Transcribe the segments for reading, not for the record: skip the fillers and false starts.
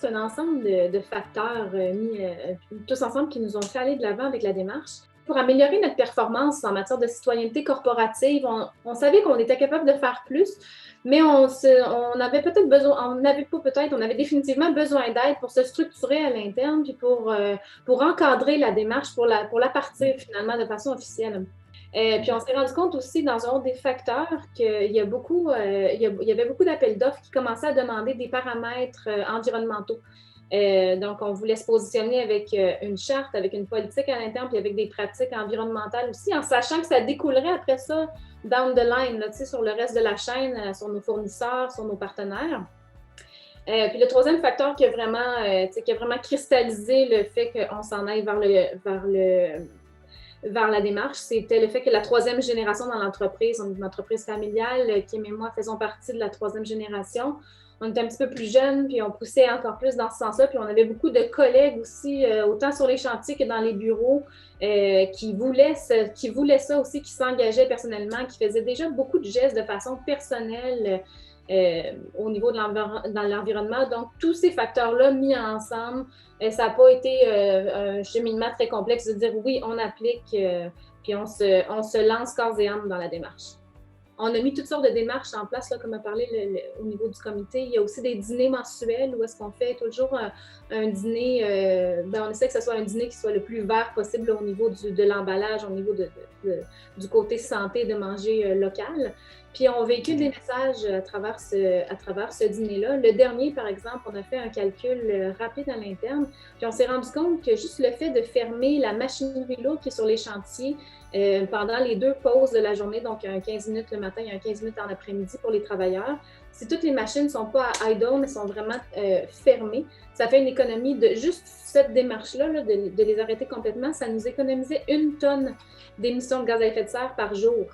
c'est un ensemble de facteurs mis tous ensemble qui nous ont fait aller de l'avant avec la démarche. Pour améliorer notre performance en matière de citoyenneté corporative, on savait qu'on était capable de faire plus, mais on avait peut-être besoin, on n'avait pas peut-être, on avait définitivement besoin d'aide pour se structurer à l'interne, puis pour encadrer la démarche, pour la partir finalement de façon officielle. Puis on s'est rendu compte aussi dans un autre des facteurs qu'il y a beaucoup, il y avait beaucoup d'appels d'offres qui commençaient à demander des paramètres environnementaux. Donc, on voulait se positionner avec une charte, avec une politique à l'interne, puis avec des pratiques environnementales aussi, en sachant que ça découlerait après ça down the line, là, sur le reste de la chaîne, sur nos fournisseurs, sur nos partenaires. Puis le troisième facteur qui a vraiment cristallisé le fait qu'on s'en aille vers la démarche, c'était le fait que la troisième génération dans l'entreprise, on est une entreprise familiale, Kim et moi faisons partie de la troisième génération. On était un petit peu plus jeunes, puis on poussait encore plus dans ce sens-là, puis on avait beaucoup de collègues aussi, autant sur les chantiers que dans les bureaux, qui voulaient ça aussi, qui s'engageaient personnellement, qui faisaient déjà beaucoup de gestes de façon personnelle au niveau dans l'environnement. Donc, tous ces facteurs-là mis ensemble, ça n'a pas été un cheminement très complexe de dire oui, on applique, puis on se lance corps et âme dans la démarche. On a mis toutes sortes de démarches en place, là, comme a parlé au niveau du comité. Il y a aussi des dîners mensuels où est-ce qu'on fait toujours un dîner, on essaie que ce soit un dîner qui soit le plus vert possible là, au niveau de l'emballage, au niveau du côté santé, de manger local. Puis on véhicule des messages à travers ce dîner-là. Le dernier, par exemple, on a fait un calcul rapide à l'interne, puis on s'est rendu compte que juste le fait de fermer la machinerie lourde qui est sur les chantiers pendant les 2 pauses de la journée, donc un 15 minutes le matin et un 15 minutes en après-midi pour les travailleurs, si toutes les machines ne sont pas à idle, mais sont vraiment fermées, ça fait une économie de juste cette démarche-là, là, de les arrêter complètement, ça nous économisait 1 tonne d'émissions de gaz à effet de serre par jour.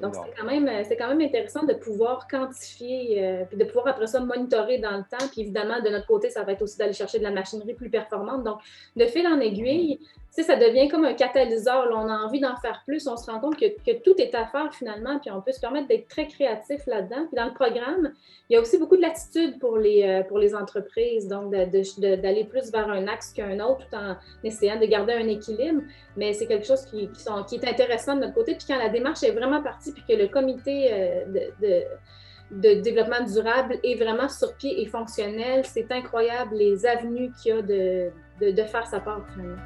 Donc, c'est quand même intéressant de pouvoir quantifier, puis de pouvoir après ça monitorer dans le temps. Puis évidemment, de notre côté, ça va être aussi d'aller chercher de la machinerie plus performante. Donc, de fil en aiguille, ça devient comme un catalyseur. Là, on a envie d'en faire plus. On se rend compte que tout est à faire finalement, puis on peut se permettre d'être très créatif là-dedans. Puis dans le programme, il y a aussi beaucoup de latitude pour les entreprises, donc d'aller plus vers un axe qu'un autre, tout en essayant de garder un équilibre. Mais c'est quelque chose qui est intéressant de notre côté. Puis quand la démarche est vraiment partie, puis que le comité de développement durable est vraiment sur pied et fonctionnel, c'est incroyable les avenues qu'il y a de faire sa part finalement.